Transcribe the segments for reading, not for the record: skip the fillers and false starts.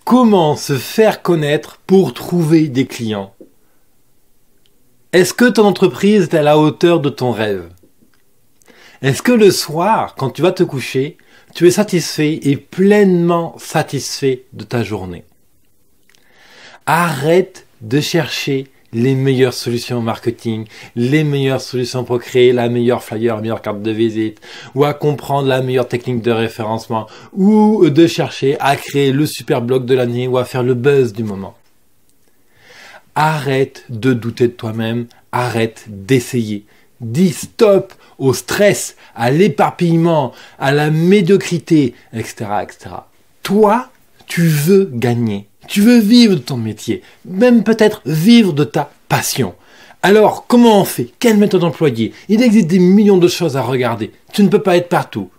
Comment se faire connaître pour trouver des clients? Est-ce que ton entreprise est à la hauteur de ton rêve? Est-ce que le soir, quand tu vas te coucher, tu es satisfait et pleinement satisfait de ta journée? Arrête de chercher les meilleures solutions marketing, les meilleures solutions pour créer la meilleure flyer, la meilleure carte de visite, ou à comprendre la meilleure technique de référencement, ou de chercher à créer le super blog de l'année ou à faire le buzz du moment. Arrête de douter de toi-même, arrête d'essayer. Dis stop au stress, à l'éparpillement, à la médiocrité, etc., etc. Toi, tu veux gagner. Tu veux vivre de ton métier, même peut-être vivre de ta passion. Alors, comment on fait? Quelle méthode employer? Il existe des millions de choses à regarder. Tu ne peux pas être partout.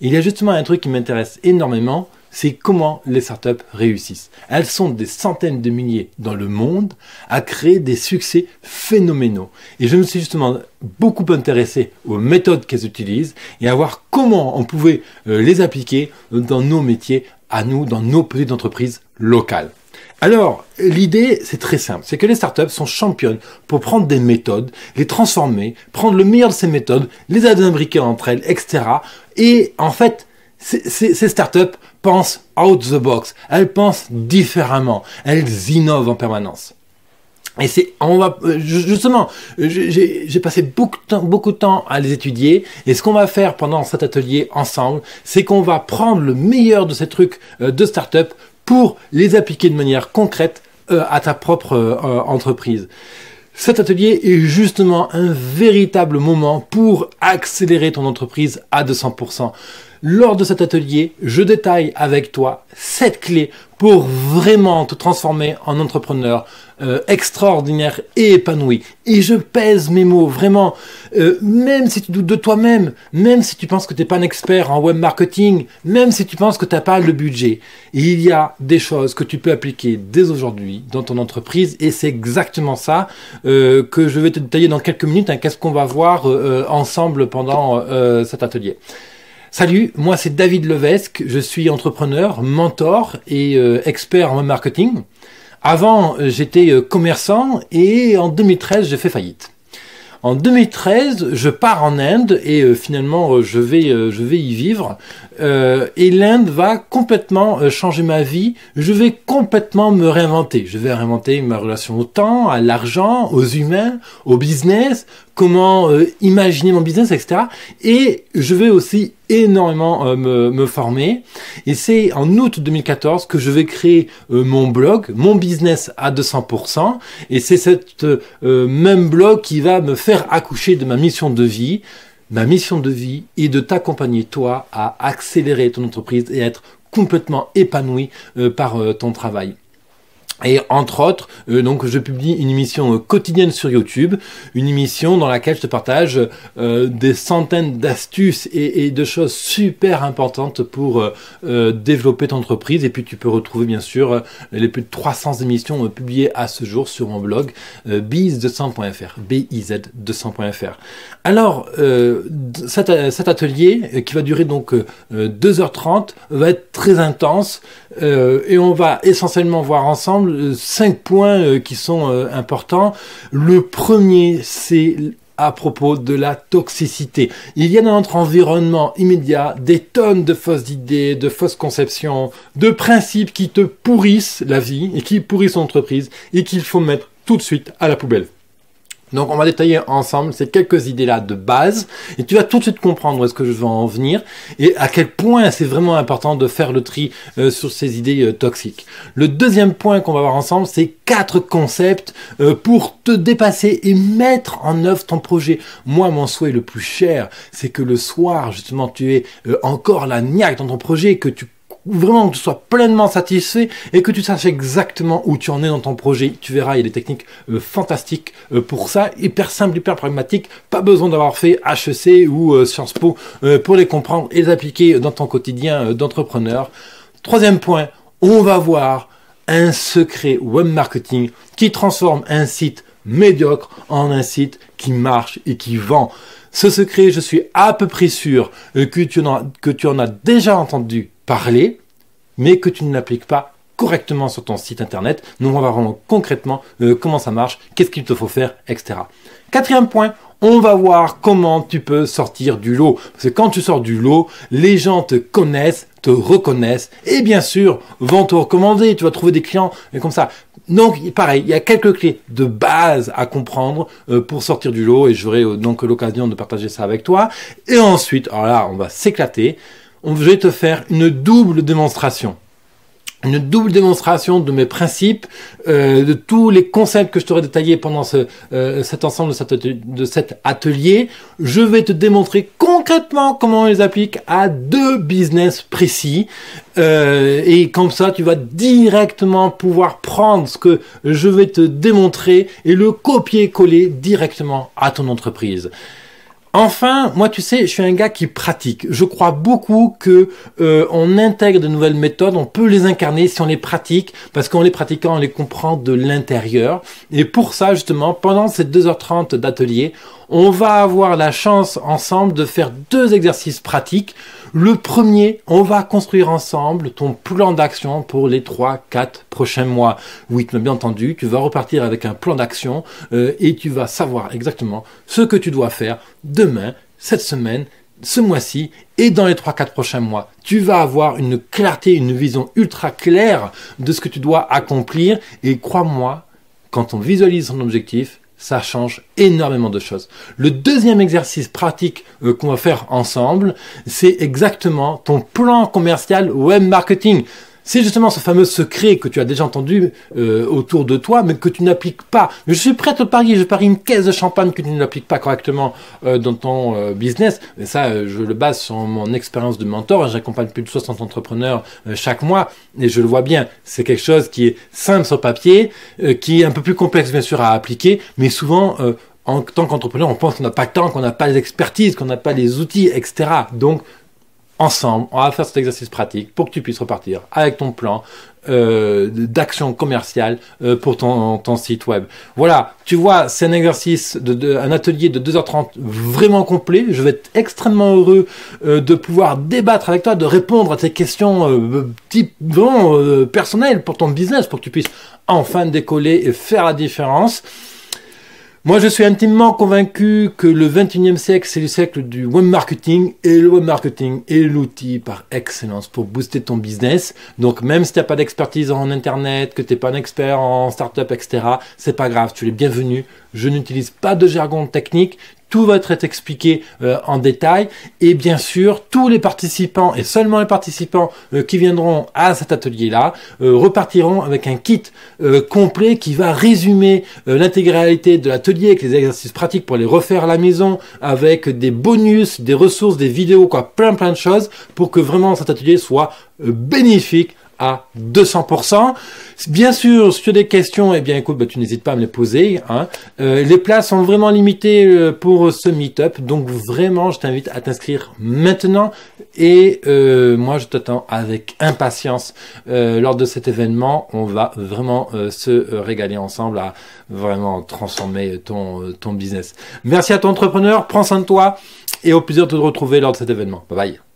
Il y a justement un truc qui m'intéresse énormément, c'est comment les startups réussissent. Elles sont des centaines de milliers dans le monde à créer des succès phénoménaux. Et je me suis justement beaucoup intéressé aux méthodes qu'elles utilisent et à voir comment on pouvait les appliquer dans nos métiers à nous, dans nos petites entreprises locales. Alors, l'idée, c'est très simple. C'est que les startups sont championnes pour prendre des méthodes, les transformer, prendre le meilleur de ces méthodes, les imbriquer entre elles, etc. Et en fait, ces startups pensent out the box. Elles pensent différemment. Elles innovent en permanence. Et j'ai passé beaucoup de temps à les étudier. Et ce qu'on va faire pendant cet atelier ensemble, c'est qu'on va prendre le meilleur de ces trucs de start-up pour les appliquer de manière concrète à ta propre entreprise. Cet atelier est justement un véritable moment pour accélérer ton entreprise à 200%. Lors de cet atelier, je détaille avec toi 7 clés pour vraiment te transformer en entrepreneur extraordinaire et épanoui. Et je pèse mes mots, vraiment. Même si tu doutes de toi-même, même si tu penses que tu n'es pas un expert en web marketing, même si tu penses que tu n'as pas le budget, il y a des choses que tu peux appliquer dès aujourd'hui dans ton entreprise et c'est exactement ça que je vais te détailler dans quelques minutes. Qu'est-ce qu'on va voir ensemble pendant cet atelier. Salut, moi c'est David Levesque, je suis entrepreneur, mentor et expert en web marketing. Avant, j'étais commerçant et en 2013, j'ai fait faillite. En 2013, je pars en Inde et finalement, je vais y vivre. Et l'Inde va complètement changer ma vie. Je vais complètement me réinventer. Je vais réinventer ma relation au temps, à l'argent, aux humains, au business, comment imaginer mon business, etc. Et je vais aussi énormément me former. Et c'est en août 2014 que je vais créer mon blog, mon business à 200%. Et c'est cette même blog qui va me faire accoucher de ma mission de vie. Ma mission de vie est de t'accompagner, toi, à accélérer ton entreprise et à être complètement épanoui par ton travail. Et entre autres, donc je publie une émission quotidienne sur YouTube, une émission dans laquelle je te partage des centaines d'astuces et de choses super importantes pour développer ton entreprise. Et puis tu peux retrouver bien sûr les plus de 300 émissions publiées à ce jour sur mon blog biz200.fr, biz200.fr. Alors, cet atelier qui va durer donc 2h30 va être très intense et on va essentiellement voir ensemble 5 points qui sont importants. Le premier, c'est à propos de la toxicité. Il y a dans notre environnement immédiat des tonnes de fausses idées, de fausses conceptions, de principes qui te pourrissent la vie et qui pourrissent ton entreprise et qu'il faut mettre tout de suite à la poubelle. Donc, on va détailler ensemble ces quelques idées-là de base et tu vas tout de suite comprendre où est-ce que je veux en venir et à quel point c'est vraiment important de faire le tri sur ces idées toxiques. Le deuxième point qu'on va voir ensemble, c'est 4 concepts pour te dépasser et mettre en œuvre ton projet. Moi, mon souhait le plus cher, c'est que le soir, justement, tu aies encore la niaque dans ton projet, que tu sois pleinement satisfait et que tu saches exactement où tu en es dans ton projet. Tu verras, il y a des techniques fantastiques pour ça, hyper simple, hyper pragmatique, pas besoin d'avoir fait HEC ou Sciences Po pour les comprendre et les appliquer dans ton quotidien d'entrepreneur. Troisième point, on va voir un secret web marketing qui transforme un site médiocre en un site qui marche et qui vend. Ce secret, je suis à peu près sûr que tu en as déjà entendu parler, mais que tu ne l'appliques pas correctement sur ton site internet. Donc on va voir concrètement comment ça marche, qu'est-ce qu'il te faut faire, etc. Quatrième point, on va voir comment tu peux sortir du lot. Parce que quand tu sors du lot, les gens te connaissent, te reconnaissent et bien sûr vont te recommander. Tu vas trouver des clients comme ça. Donc pareil, il y a quelques clés de base à comprendre pour sortir du lot et j'aurai donc l'occasion de partager ça avec toi. Et ensuite, alors là, on va s'éclater. Je vais te faire une double démonstration. Une double démonstration de mes principes, de tous les concepts que je t'aurai détaillés pendant cet ensemble de cet atelier. Je vais te démontrer concrètement comment on les applique à 2 business précis. Et comme ça, tu vas directement pouvoir prendre ce que je vais te démontrer et le copier-coller directement à ton entreprise. Enfin, moi, tu sais, je suis un gars qui pratique. Je crois beaucoup que on intègre de nouvelles méthodes, on peut les incarner si on les pratique, parce qu'en les pratiquant, on les comprend de l'intérieur. Et pour ça, justement, pendant ces 2h30 d'atelier, on va avoir la chance ensemble de faire 2 exercices pratiques. Le premier, on va construire ensemble ton plan d'action pour les 3-4 prochains mois. Oui, tu m'as bien entendu, tu vas repartir avec un plan d'action et tu vas savoir exactement ce que tu dois faire demain, cette semaine, ce mois-ci et dans les 3-4 prochains mois. Tu vas avoir une clarté, une vision ultra claire de ce que tu dois accomplir et crois-moi, quand on visualise son objectif, ça change énormément de choses. Le deuxième exercice pratique qu'on va faire ensemble, c'est exactement ton plan commercial web marketing. C'est justement ce fameux secret que tu as déjà entendu autour de toi, mais que tu n'appliques pas. Je suis prêt à te parier, je parie une caisse de champagne que tu ne l'appliques pas correctement dans ton business. Et ça, je le base sur mon expérience de mentor. J'accompagne plus de 60 entrepreneurs chaque mois et je le vois bien. C'est quelque chose qui est simple sur papier, qui est un peu plus complexe bien sûr à appliquer, mais souvent en tant qu'entrepreneur, on pense qu'on n'a pas le temps, qu'on n'a pas les expertises, qu'on n'a pas les outils, etc. Donc, ensemble, on va faire cet exercice pratique pour que tu puisses repartir avec ton plan d'action commerciale pour ton site web. Voilà, tu vois, c'est un exercice, un atelier de 2h30 vraiment complet. Je vais être extrêmement heureux de pouvoir débattre avec toi, de répondre à tes questions personnelles pour ton business, pour que tu puisses enfin décoller et faire la différence. Moi, je suis intimement convaincu que le 21e siècle, c'est le siècle du web marketing et le web marketing est l'outil par excellence pour booster ton business. Donc, même si tu n'as pas d'expertise en Internet, que tu n'es pas un expert en startup, etc., c'est pas grave, tu es bienvenu. Je n'utilise pas de jargon technique. Tout va être expliqué en détail et bien sûr tous les participants et seulement les participants qui viendront à cet atelier-là repartiront avec un kit complet qui va résumer l'intégralité de l'atelier avec les exercices pratiques pour les refaire à la maison, avec des bonus, des ressources, des vidéos, quoi, plein de choses pour que vraiment cet atelier soit bénéfique à 200%. Bien sûr, si tu as des questions, eh bien écoute, tu n'hésites pas à me les poser. Les places sont vraiment limitées pour ce meet-up, donc vraiment, je t'invite à t'inscrire maintenant. Et moi, je t'attends avec impatience lors de cet événement. On va vraiment se régaler ensemble à vraiment transformer ton business. Merci à ton entrepreneur, prends soin de toi et au plaisir de te retrouver lors de cet événement. Bye bye.